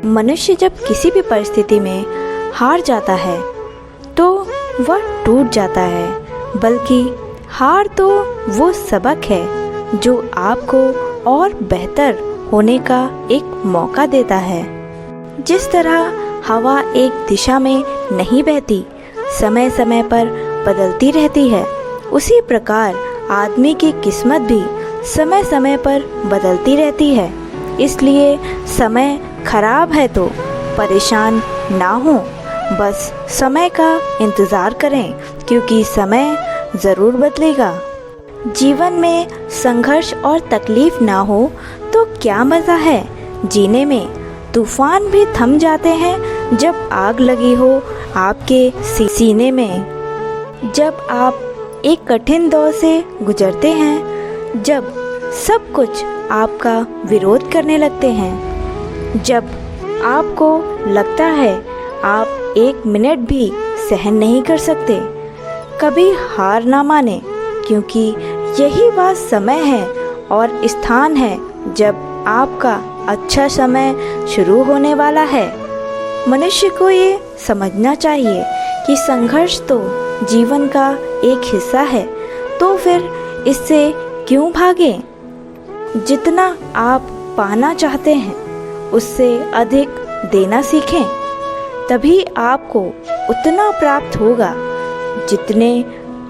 मनुष्य जब किसी भी परिस्थिति में हार जाता है तो वह टूट जाता है, बल्कि हार तो वो सबक है जो आपको और बेहतर होने का एक मौका देता है। जिस तरह हवा एक दिशा में नहीं बहती, समय समय पर बदलती रहती है, उसी प्रकार आदमी की किस्मत भी समय समय पर बदलती रहती है। इसलिए समय खराब है तो परेशान ना हो, बस समय का इंतज़ार करें, क्योंकि समय ज़रूर बदलेगा। जीवन में संघर्ष और तकलीफ़ ना हो तो क्या मज़ा है जीने में। तूफ़ान भी थम जाते हैं जब आग लगी हो आपके सीने में। जब आप एक कठिन दौर से गुजरते हैं, जब सब कुछ आपका विरोध करने लगते हैं, जब आपको लगता है आप एक मिनट भी सहन नहीं कर सकते, कभी हार ना माने, क्योंकि यही वह समय है और स्थान है जब आपका अच्छा समय शुरू होने वाला है। मनुष्य को ये समझना चाहिए कि संघर्ष तो जीवन का एक हिस्सा है, तो फिर इससे क्यों भागें। जितना आप पाना चाहते हैं उससे अधिक देना सीखें, तभी आपको उतना प्राप्त होगा जितने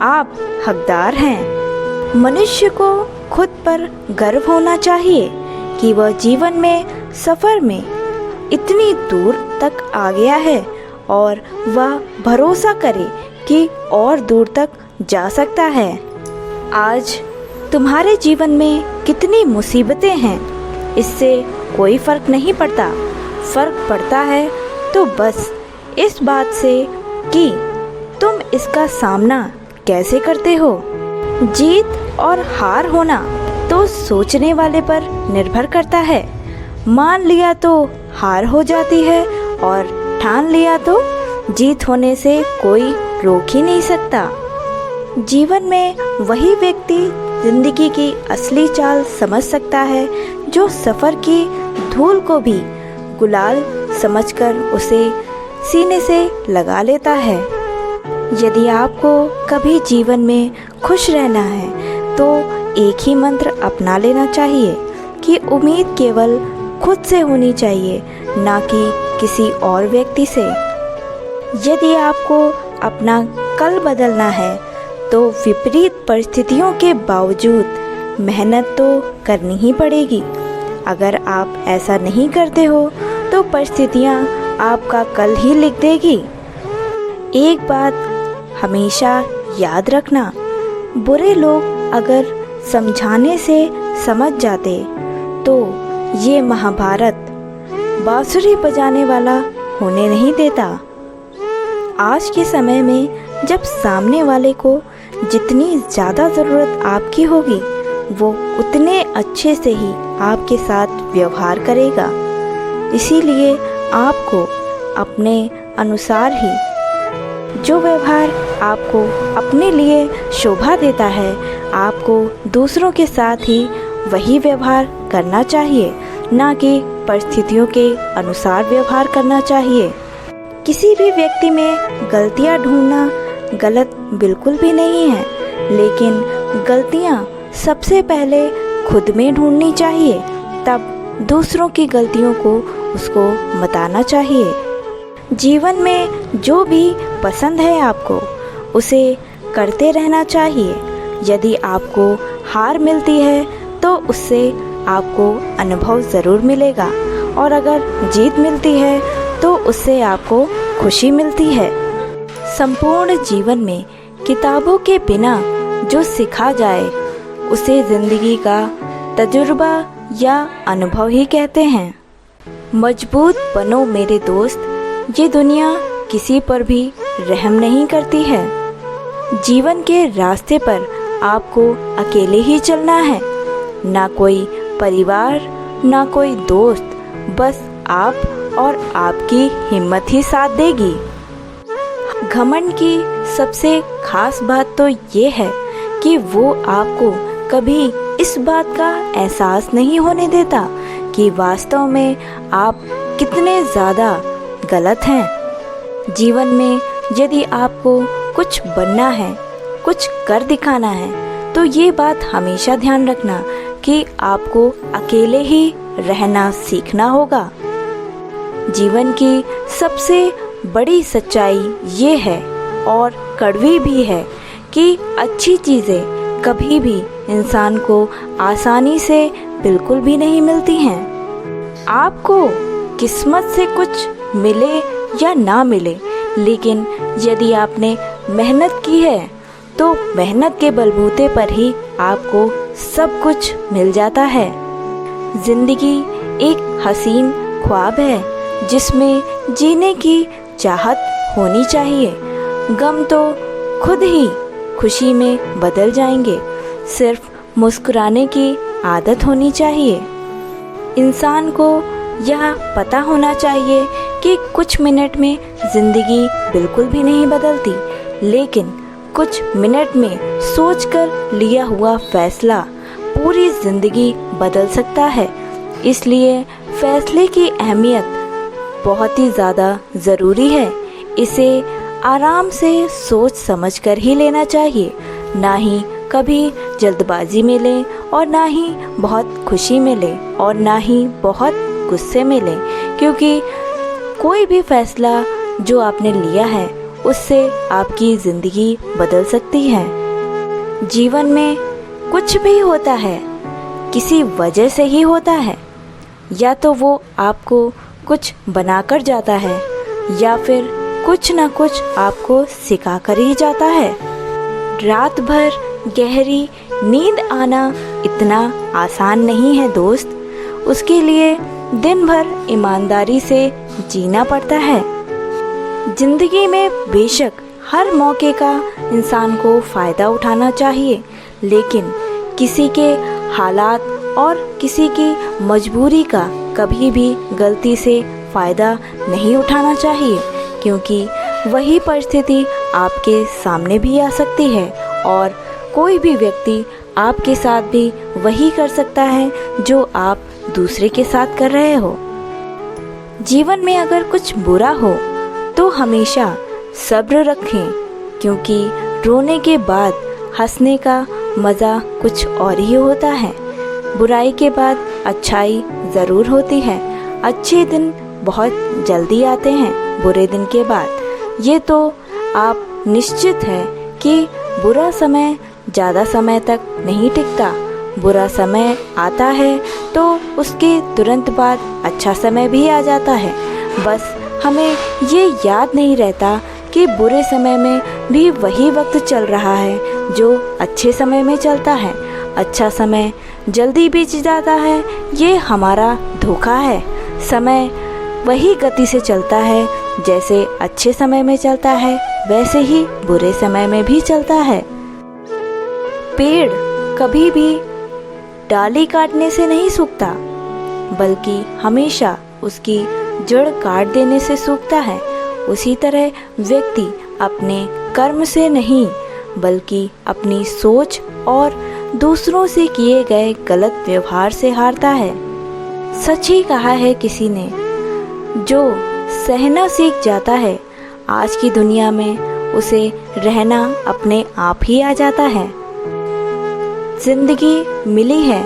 आप हकदार हैं। मनुष्य को खुद पर गर्व होना चाहिए कि वह जीवन में सफ़र में इतनी दूर तक आ गया है और वह भरोसा करे कि और दूर तक जा सकता है। आज तुम्हारे जीवन में कितनी मुसीबतें हैं, इससे कोई फ़र्क नहीं पड़ता। फ़र्क पड़ता है तो बस इस बात से कि तुम इसका सामना कैसे करते हो। जीत और हार होना तो सोचने वाले पर निर्भर करता है। मान लिया तो हार हो जाती है और ठान लिया तो जीत होने से कोई रोक ही नहीं सकता। जीवन में वही व्यक्ति जिंदगी की असली चाल समझ सकता है जो सफ़र की धूल को भी गुलाल समझकर उसे सीने से लगा लेता है। यदि आपको कभी जीवन में खुश रहना है तो एक ही मंत्र अपना लेना चाहिए कि उम्मीद केवल खुद से होनी चाहिए, ना कि किसी और व्यक्ति से। यदि आपको अपना कल बदलना है तो विपरीत परिस्थितियों के बावजूद मेहनत तो करनी ही पड़ेगी। अगर आप ऐसा नहीं करते हो तो परिस्थितियाँ आपका कल ही लिख देगी। एक बात हमेशा याद रखना, बुरे लोग अगर समझाने से समझ जाते तो ये महाभारत बांसुरी बजाने वाला होने नहीं देता। आज के समय में जब सामने वाले को जितनी ज़्यादा ज़रूरत आपकी होगी, वो उतने अच्छे से ही आपके साथ व्यवहार करेगा। इसीलिए आपको अपने अनुसार ही जो व्यवहार आपको अपने लिए शोभा देता है, आपको दूसरों के साथ ही वही व्यवहार करना चाहिए, ना कि परिस्थितियों के अनुसार व्यवहार करना चाहिए। किसी भी व्यक्ति में गलतियां ढूंढना गलत बिल्कुल भी नहीं है, लेकिन गलतियां सबसे पहले खुद में ढूंढनी चाहिए, तब दूसरों की गलतियों को उसको बताना चाहिए। जीवन में जो भी पसंद है आपको, उसे करते रहना चाहिए। यदि आपको हार मिलती है तो उससे आपको अनुभव ज़रूर मिलेगा, और अगर जीत मिलती है तो उससे आपको खुशी मिलती है। संपूर्ण जीवन में किताबों के बिना जो सीखा जाए उसे ज़िंदगी का तजुर्बा या अनुभव ही कहते हैं। मजबूत बनो मेरे दोस्त, ये दुनिया किसी पर भी रहम नहीं करती है। जीवन के रास्ते पर आपको अकेले ही चलना है, ना कोई परिवार ना कोई दोस्त, बस आप और आपकी हिम्मत ही साथ देगी। घमंड की सबसे खास बात तो ये है कि वो आपको कभी इस बात का एहसास नहीं होने देता कि वास्तव में आप कितने ज़्यादा गलत हैं। जीवन में यदि आपको कुछ बनना है, कुछ कर दिखाना है, तो ये बात हमेशा ध्यान रखना कि आपको अकेले ही रहना सीखना होगा। जीवन की सबसे बड़ी सच्चाई ये है और कड़वी भी है कि अच्छी चीज़ें कभी भी इंसान को आसानी से बिल्कुल भी नहीं मिलती हैं। आपको किस्मत से कुछ मिले या ना मिले, लेकिन यदि आपने मेहनत की है तो मेहनत के बलबूते पर ही आपको सब कुछ मिल जाता है। जिंदगी एक हसीन ख्वाब है जिसमें जीने की चाहत होनी चाहिए। गम तो खुद ही खुशी में बदल जाएंगे, सिर्फ मुस्कुराने की आदत होनी चाहिए। इंसान को यह पता होना चाहिए कि कुछ मिनट में ज़िंदगी बिल्कुल भी नहीं बदलती, लेकिन कुछ मिनट में सोचकर लिया हुआ फैसला पूरी ज़िंदगी बदल सकता है। इसलिए फैसले की अहमियत बहुत ही ज़्यादा ज़रूरी है। इसे आराम से सोच समझकर ही लेना चाहिए, ना ही कभी जल्दबाजी में लें और ना ही बहुत खुशी में लें और ना ही बहुत गुस्से में लें, क्योंकि कोई भी फैसला जो आपने लिया है उससे आपकी ज़िंदगी बदल सकती है। जीवन में कुछ भी होता है किसी वजह से ही होता है। या तो वो आपको कुछ बनाकर जाता है या फिर कुछ ना कुछ आपको सिखा कर ही जाता है। रात भर गहरी नींद आना इतना आसान नहीं है दोस्त, उसके लिए दिन भर ईमानदारी से जीना पड़ता है। जिंदगी में बेशक हर मौके का इंसान को फ़ायदा उठाना चाहिए, लेकिन किसी के हालात और किसी की मजबूरी का कभी भी गलती से फ़ायदा नहीं उठाना चाहिए, क्योंकि वही परिस्थिति आपके सामने भी आ सकती है और कोई भी व्यक्ति आपके साथ भी वही कर सकता है जो आप दूसरे के साथ कर रहे हो। जीवन में अगर कुछ बुरा हो तो हमेशा सब्र रखें, क्योंकि रोने के बाद हंसने का मज़ा कुछ और ही होता है। बुराई के बाद अच्छाई ज़रूर होती है। अच्छे दिन बहुत जल्दी आते हैं बुरे दिन के बाद। ये तो आप निश्चित है कि बुरा समय ज़्यादा समय तक नहीं टिकता। बुरा समय आता है तो उसके तुरंत बाद अच्छा समय भी आ जाता है। बस हमें ये याद नहीं रहता कि बुरे समय में भी वही वक्त चल रहा है जो अच्छे समय में चलता है। अच्छा समय जल्दी बीत जाता है, ये हमारा धोखा है। समय वही गति से चलता है, जैसे अच्छे समय में चलता है वैसे ही बुरे समय में भी चलता है। पेड़ कभी भी डाली काटने से नहीं सूखता, बल्कि हमेशा उसकी जड़ काट देने से सूखता है। उसी तरह व्यक्ति अपने कर्म से नहीं, बल्कि अपनी सोच और दूसरों से किए गए गलत व्यवहार से हारता है। सच ही कहा है किसी ने, जो सहना सीख जाता है आज की दुनिया में उसे रहना अपने आप ही आ जाता है। जिंदगी मिली है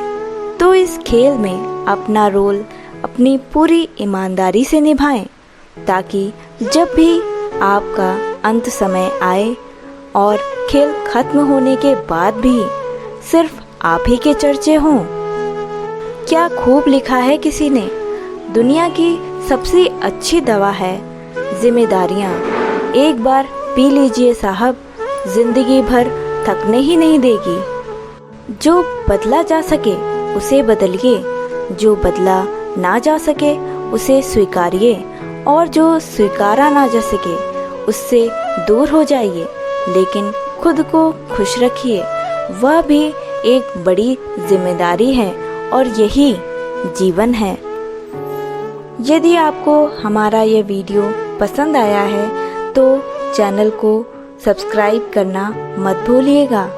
तो इस खेल में अपना रोल अपनी पूरी ईमानदारी से निभाएं, ताकि जब भी आपका अंत समय आए और खेल खत्म होने के बाद भी सिर्फ आप ही के चर्चे हों। क्या खूब लिखा है किसी ने, दुनिया की सबसे अच्छी दवा है जिम्मेदारियाँ। एक बार पी लीजिए साहब, जिंदगी भर थकने ही नहीं देगी। जो बदला जा सके उसे बदलिए, जो बदला ना जा सके उसे स्वीकारिए, और जो स्वीकारा ना जा सके उससे दूर हो जाइए। लेकिन खुद को खुश रखिए, वह भी एक बड़ी जिम्मेदारी है और यही जीवन है। यदि आपको हमारा ये वीडियो पसंद आया है तो चैनल को सब्सक्राइब करना मत भूलिएगा।